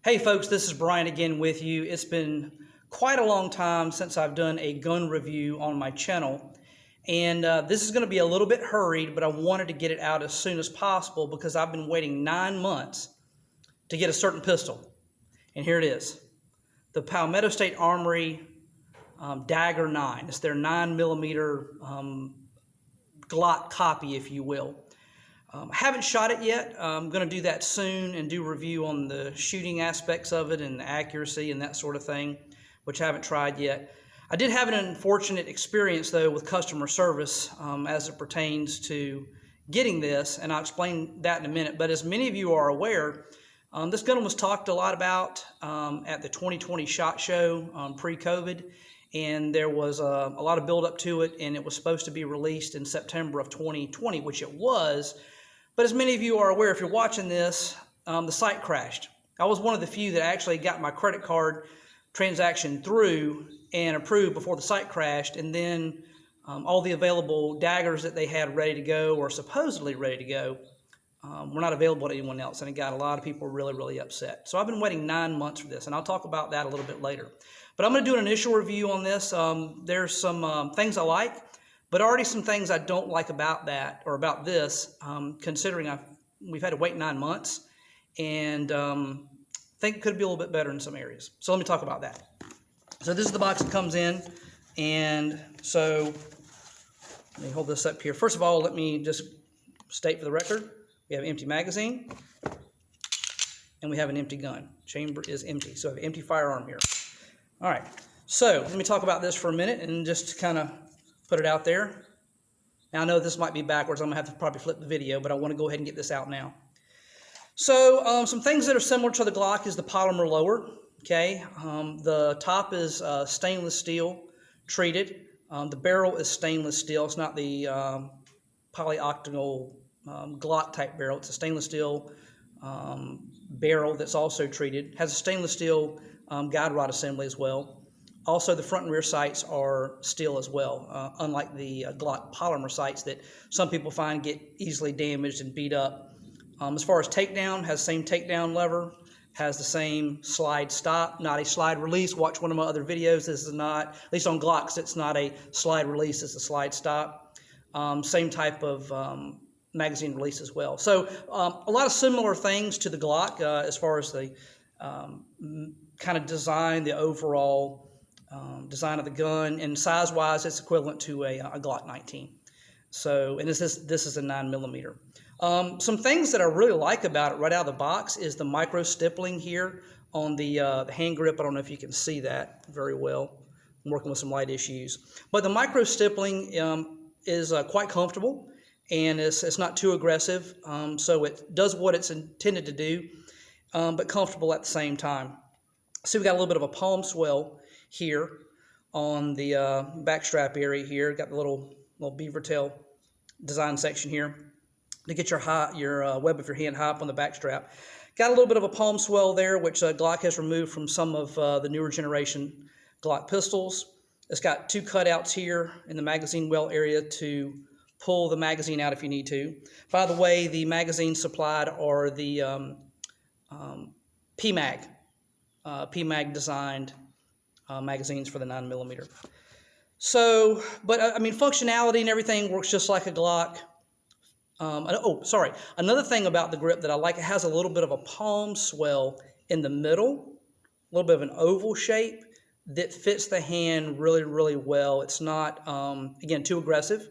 Hey folks, this is Brian again with you. It's been quite a long time since I've done a gun review on my channel, and this is going to be a little bit hurried, but I wanted to get it out as soon as possible because I've been waiting 9 months to get a certain pistol, and here it is. The Palmetto State Armory Dagger 9. It's their 9mm Glock copy, if you will. I haven't shot it yet. I'm going to do that soon and do a review on the shooting aspects of it and the accuracy and that sort of thing, which I haven't tried yet. I did have an unfortunate experience, though, with customer service as it pertains to getting this, and I'll explain that in a minute. But as many of you are aware, this gun was talked a lot about at the 2020 SHOT Show pre-COVID, and there was a lot of build-up to it, and it was supposed to be released in September of 2020, which it was. But as many of you are aware, if you're watching this, the site crashed. I was one of the few that actually got my credit card transaction through and approved before the site crashed, and then all the available daggers that they had ready to go or supposedly ready to go were not available to anyone else, and it got a lot of people really, really upset. So I've been waiting 9 months for this, and I'll talk about that a little bit later. But I'm going to do an initial review on this. There's some things I like, but already some things I don't like about that, or about this, considering we've had to wait 9 months, and think it could be a little bit better in some areas. So let me talk about that. So this is the box that comes in, and so let me hold this up here. First of all, let me just state for the record, we have an empty magazine, and we have an empty gun. Chamber is empty, so I have an empty firearm here. All right, so let me talk about this for a minute and just kind of put it out there. Now I know this might be backwards. I'm going to have to probably flip the video, but I want to go ahead and get this out now. So some things that are similar to the Glock is the polymer lower. Okay, the top is stainless steel treated. The barrel is stainless steel. It's not the polyoctagonal Glock type barrel. It's a stainless steel barrel that's also treated. Has a stainless steel guide rod assembly as well. Also, the front and rear sights are steel as well, unlike the Glock polymer sights that some people find get easily damaged and beat up. As far as takedown, has the same takedown lever, has the same slide stop, not a slide release. Watch one of my other videos. This is not, at least on Glocks, it's not a slide release, it's a slide stop. Same type of magazine release as well. So a lot of similar things to the Glock as far as the kind of design, the overall design of the gun, and size-wise, it's equivalent to a Glock 19. So, and this is a 9mm. Some things that I really like about it right out of the box is the micro stippling here on the hand grip. I don't know if you can see that very well. I'm working with some light issues, but the micro stippling is quite comfortable, and it's not too aggressive. So it does what it's intended to do, but comfortable at the same time. So we got a little bit of a palm swell here on the back strap area here. Got the little beaver tail design section here to get your web of your hand high up on the back strap. Got a little bit of a palm swell there, which Glock has removed from some of the newer generation Glock pistols. It's got two cutouts here in the magazine well area to pull the magazine out if you need to. By the way, the magazines supplied are the PMag designed magazines for the 9mm. So, but I mean, functionality and everything works just like a Glock. Oh, sorry. Another thing about the grip that I like, it has a little bit of a palm swell in the middle, a little bit of an oval shape that fits the hand really, really well. It's not, again, too aggressive,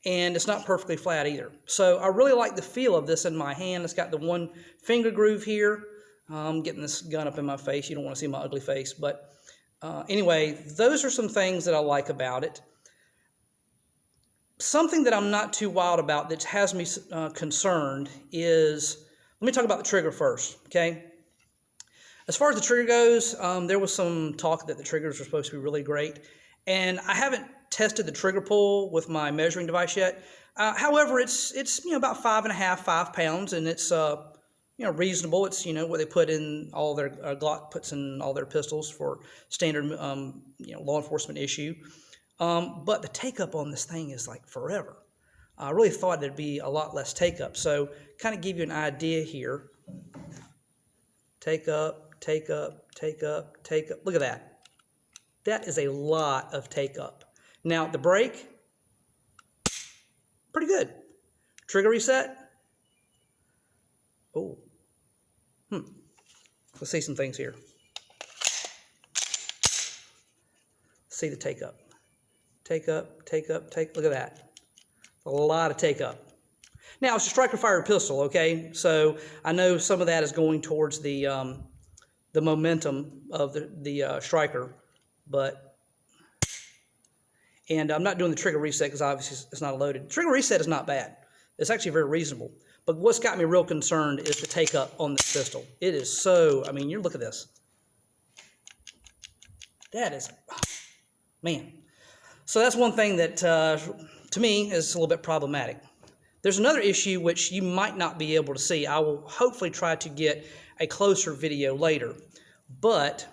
and it's not perfectly flat either. So I really like the feel of this in my hand. It's got the one finger groove here. I'm getting this gun up in my face. You don't want to see my ugly face, but anyway, those are some things that I like about it. Something that I'm not too wild about that has me concerned is, let me talk about the trigger first, okay? As far as the trigger goes, there was some talk that the triggers are supposed to be really great, and I haven't tested the trigger pull with my measuring device yet. However, it's about 5 pounds, and it's reasonable. It's what they put in all their Glock puts in all their pistols for standard law enforcement issue. But the take up on this thing is like forever. I really thought there'd be a lot less take up. So kind of give you an idea here. Take up, take up, take up, take up. Look at that. That is a lot of take up. Now the break, pretty good. Trigger reset. Oh. Let's see some things here. See the take up. Take up, take up, take. Look at that. A lot of take up. Now it's a striker fired pistol, okay? So I know some of that is going towards the momentum of the striker, and I'm not doing the trigger reset because obviously it's not loaded. Trigger reset is not bad. It's actually very reasonable. But what's got me real concerned is the take up on this pistol. It is so, I mean, you look at this. That is, man. So that's one thing that, to me, is a little bit problematic. There's another issue which you might not be able to see. I will hopefully try to get a closer video later. But,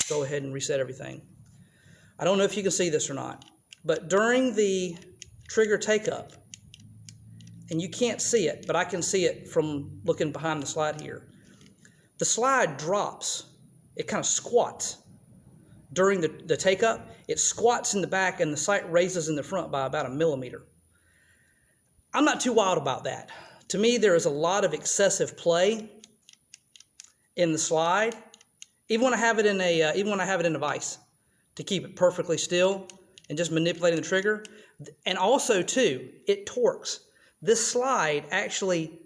go ahead and reset everything. I don't know if you can see this or not, but during the trigger take up, and you can't see it, but I can see it from looking behind the slide here. The slide drops. It kind of squats during the take up. It squats in the back and the sight raises in the front by about 1 millimeter. I'm not too wild about that. To me, there is a lot of excessive play in the slide, even when I have it in a vise to keep it perfectly still and just manipulating the trigger. And also too, it torques. This slide actually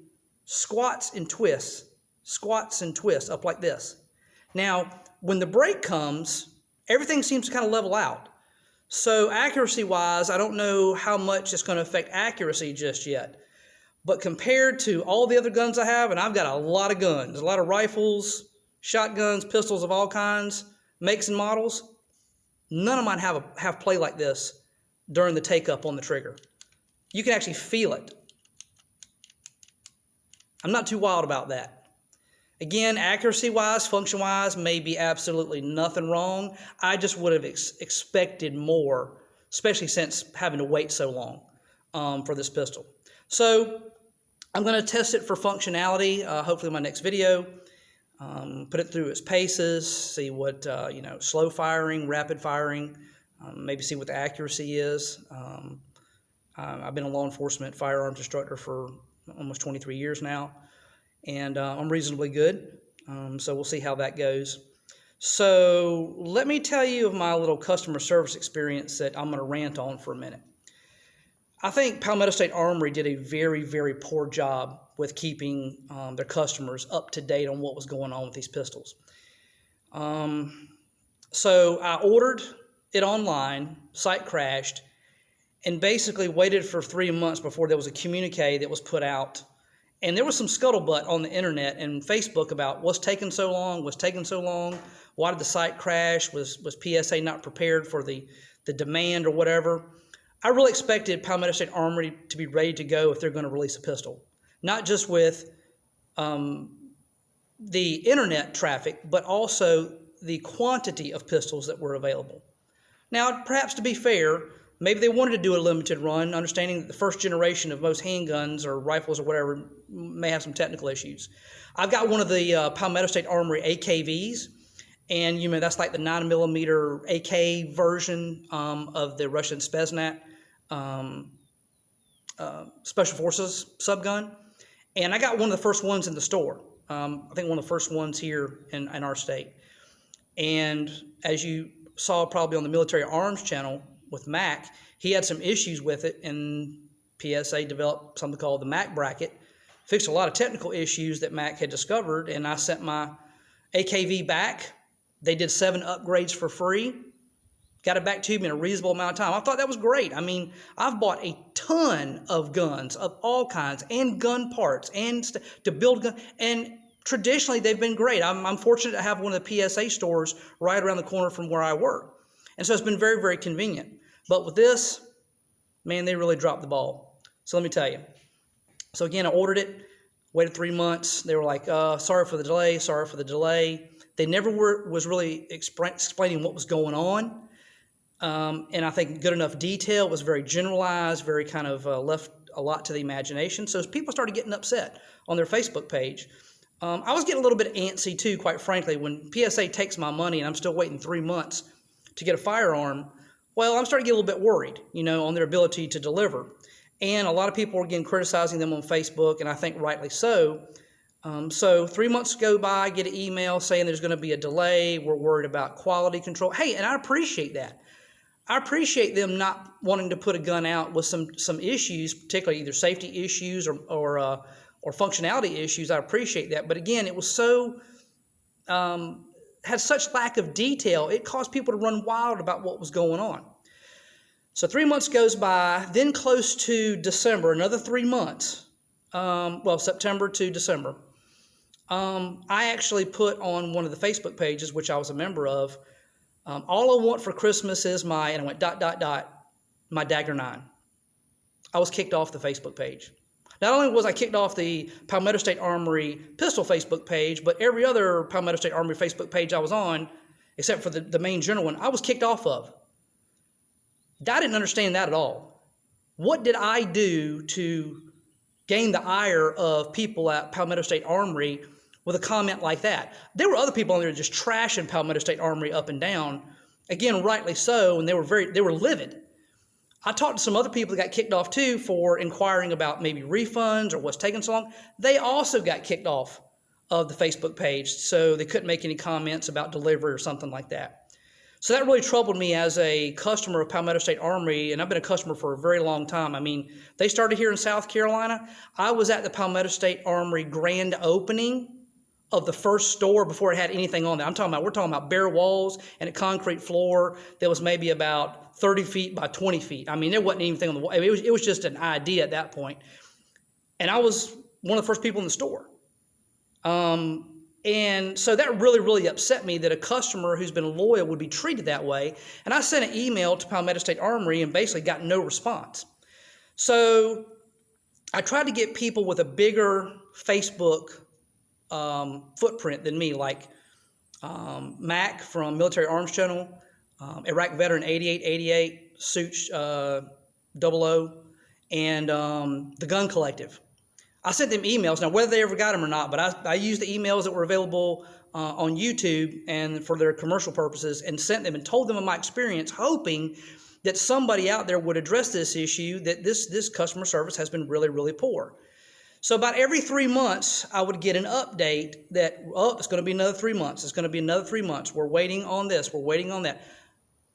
squats and twists up like this. Now, when the break comes, everything seems to kind of level out. So accuracy-wise, I don't know how much it's going to affect accuracy just yet. But compared to all the other guns I have, and I've got a lot of guns, a lot of rifles, shotguns, pistols of all kinds, makes and models, none of mine have play like this during the take-up on the trigger. You can actually feel it. I'm not too wild about that. Again, accuracy-wise, function-wise, maybe absolutely nothing wrong. I just would have expected more, especially since having to wait so long for this pistol. So I'm going to test it for functionality, hopefully in my next video. Put it through its paces, see what, slow firing, rapid firing, maybe see what the accuracy is. I've been a law enforcement firearms instructor for almost 23 years now, and I'm reasonably good, so we'll see how that goes. So let me tell you of my little customer service experience that I'm going to rant on for a minute. I think Palmetto State Armory did a very, very poor job with keeping their customers up to date on what was going on with these pistols. So I ordered it online, site crashed, and basically waited for 3 months before there was a communique that was put out. And there was some scuttlebutt on the internet and Facebook about what's taking so long, why did the site crash, was PSA not prepared for the demand or whatever. I really expected Palmetto State Armory to be ready to go if they're going to release a pistol. Not just with the internet traffic, but also the quantity of pistols that were available. Now, perhaps to be fair, maybe they wanted to do a limited run, understanding that the first generation of most handguns or rifles or whatever may have some technical issues. I've got one of the Palmetto State Armory AKVs, and that's like the 9mm AK version of the Russian Spetsnaz Special Forces subgun. And I got one of the first ones in the store. I think one of the first ones here in our state. And as you saw probably on the Military Arms channel with Mac, he had some issues with it, and PSA developed something called the Mac bracket, fixed a lot of technical issues that Mac had discovered, and I sent my AKV back. They did 7 upgrades for free, got it back to me in a reasonable amount of time. I thought that was great. I mean, I've bought a ton of guns of all kinds and gun parts and to build guns, and traditionally they've been great. I'm fortunate to have one of the PSA stores right around the corner from where I work, and so it's been very, very convenient. But with this, man, they really dropped the ball. So let me tell you. So again, I ordered it, waited 3 months. They were like, sorry for the delay, They never was really explaining what was going on. And I think good enough detail. It was very generalized, very kind of left a lot to the imagination. So as people started getting upset on their Facebook page, I was getting a little bit antsy too, quite frankly, when PSA takes my money and I'm still waiting 3 months to get a firearm. Well, I'm starting to get a little bit worried, on their ability to deliver. And a lot of people are again criticizing them on Facebook, and I think rightly so. So 3 months go by, I get an email saying there's going to be a delay. We're worried about quality control. Hey, and I appreciate that. I appreciate them not wanting to put a gun out with some issues, particularly either safety issues or functionality issues. I appreciate that. But again, it was so had such lack of detail, it caused people to run wild about what was going on. So 3 months goes by, then close to December, another 3 months, September to December. I actually put on one of the Facebook pages, which I was a member of, all I want for Christmas is and I went ... my Dagger 9. I was kicked off the Facebook page. Not only was I kicked off the Palmetto State Armory pistol Facebook page, but every other Palmetto State Armory Facebook page I was on, except for the main general one, I was kicked off of. I didn't understand that at all. What did I do to gain the ire of people at Palmetto State Armory with a comment like that? There were other people on there just trashing Palmetto State Armory up and down. Again, rightly so, and they were livid. I talked to some other people that got kicked off too for inquiring about maybe refunds or what's taking so long. They also got kicked off of the Facebook page, so they couldn't make any comments about delivery or something like that. So that really troubled me as a customer of Palmetto State Armory, and I've been a customer for a very long time. I mean, they started here in South Carolina. I was at the Palmetto State Armory grand opening of the first store before it had anything on there. We're talking about bare walls and a concrete floor that was maybe about 30 feet by 20 feet. I mean, there wasn't anything on the wall. It was just an idea at that point. And I was one of the first people in the store. And so that really, really upset me that a customer who's been loyal would be treated that way. And I sent an email to Palmetto State Armory and basically got no response. So I tried to get people with a bigger Facebook footprint than me, like Mac from Military Arms Channel, Iraq Veteran 8888, Suits 00, and the Gun Collective. I sent them emails. Now, whether they ever got them or not, but I used the emails that were available on YouTube and for their commercial purposes and sent them and told them of my experience, hoping that somebody out there would address this issue, that this customer service has been really, really poor. So about every 3 months, I would get an update that, it's going to be another 3 months. It's going to be another 3 months. We're waiting on this. We're waiting on that.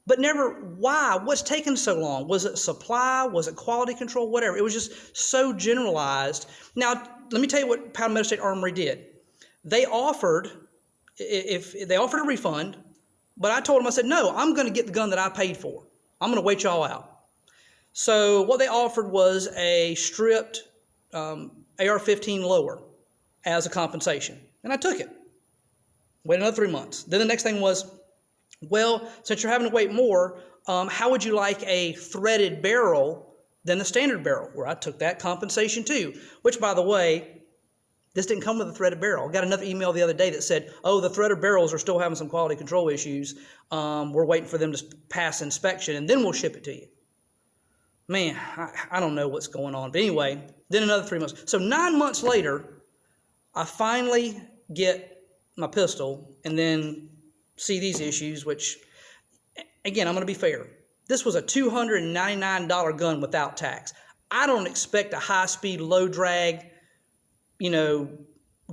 But never, why? What's taking so long? Was it supply? Was it quality control? Whatever. It was just so generalized. Now, let me tell you what Palmetto State Armory did. They offered a refund, but I told them, I said, no, I'm going to get the gun that I paid for. I'm going to wait y'all out. So what they offered was a stripped AR-15 lower as a compensation. And I took it. Wait another 3 months. Then the next thing was, well, since you're having to wait more, how would you like a threaded barrel than the standard barrel? Where I took that compensation too, which, by the way, this didn't come with a threaded barrel. I got another email the other day that said, oh, the threaded barrels are still having some quality control issues. We're waiting for them to pass inspection, and then we'll ship it to you. Man, I don't know what's going on. But anyway, then another 3 months. So 9 months later, I finally get my pistol and then see these issues, which, again, I'm going to be fair. This was a $299 gun without tax. I don't expect a high-speed, low-drag,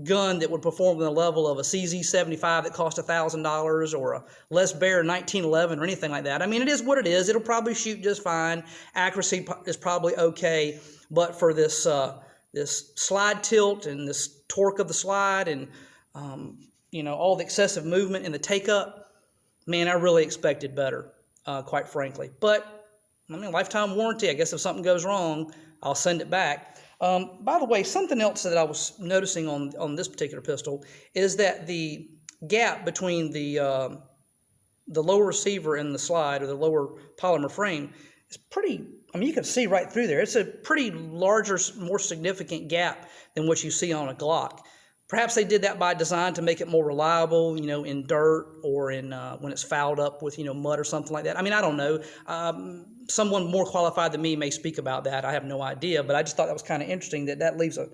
gun that would perform on the level of a CZ75 that cost $1,000 or a Les Baer 1911 or anything like that. I mean, it is what it is. It'll probably shoot just fine. Accuracy is probably okay, but for this slide tilt and this torque of the slide and all the excessive movement and the take-up, man, I really expected better, quite frankly. But, lifetime warranty. I guess if something goes wrong, I'll send it back. By the way, something else that I was noticing on this particular pistol is that the gap between the lower receiver and the slide, or the lower polymer frame, is pretty, you can see right through there. It's a pretty larger, more significant gap than what you see on a Glock. Perhaps they did that by design to make it more reliable, in dirt or in when it's fouled up with, mud or something like that. I don't know. Someone more qualified than me may speak about that. I have no idea, but I just thought that was kind of interesting that leaves a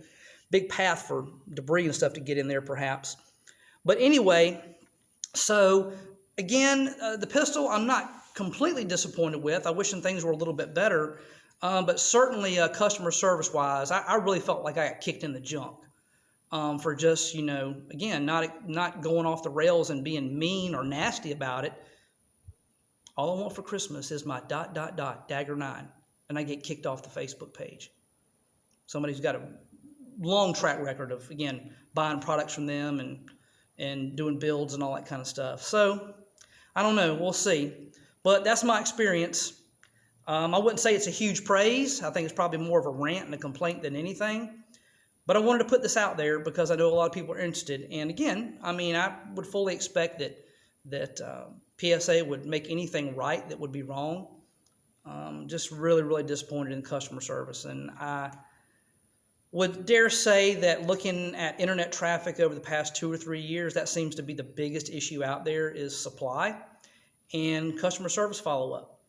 big path for debris and stuff to get in there perhaps. But anyway, so again, the pistol I'm not completely disappointed with. I wish some things were a little bit better, but certainly customer service wise, I really felt like I got kicked in the junk for just, again, not going off the rails and being mean or nasty about it. All I want for Christmas is my ... Dagger 9, and I get kicked off the Facebook page. Somebody's got a long track record of, again, buying products from them and doing builds and all that kind of stuff. So I don't know. We'll see. But that's my experience. I wouldn't say it's a huge praise. I think it's probably more of a rant and a complaint than anything. But I wanted to put this out there because I know a lot of people are interested. And again, I mean, I would fully expect that PSA would make anything right that would be wrong. Just really, really disappointed in customer service. And I would dare say that looking at internet traffic over the past 2 or 3 years, that seems to be the biggest issue out there is supply and customer service follow-up.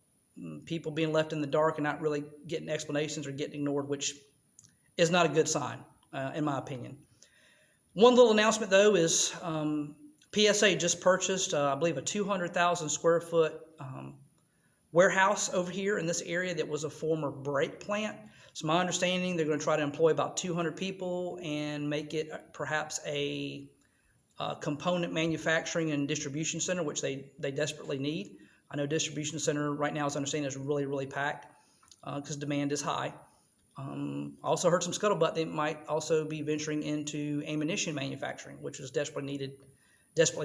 People being left in the dark and not really getting explanations or getting ignored, which is not a good sign, in my opinion. One little announcement, though, is PSA just purchased, I believe, a 200,000 square foot warehouse over here in this area that was a former brake plant. It's my understanding they're going to try to employ about 200 people and make it perhaps a component manufacturing and distribution center, which they desperately need. I know distribution center right now, as I understand, is really, really packed because demand is high. Also heard some scuttlebutt they might also be venturing into ammunition manufacturing, which is desperately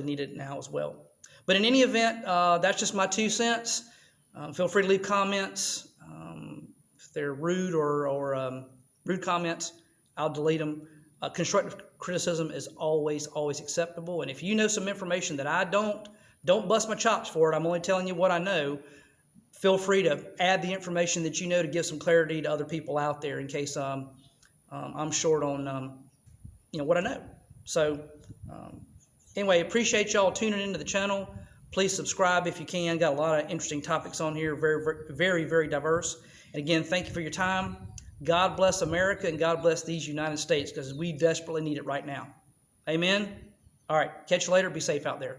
needed now as well. But in any event, that's just my 2 cents. Feel free to leave comments. If they're rude or rude comments, I'll delete them. Constructive criticism is always acceptable. And if you know some information that I don't bust my chops for it. I'm only telling you what I know. Feel free to add the information that you know to give some clarity to other people out there in case I'm short on what I know. So anyway, appreciate y'all tuning into the channel. Please subscribe if you can. Got a lot of interesting topics on here, very, very diverse. And again, thank you for your time. God bless America and God bless these United States because we desperately need it right now. Amen. All right, catch you later. Be safe out there.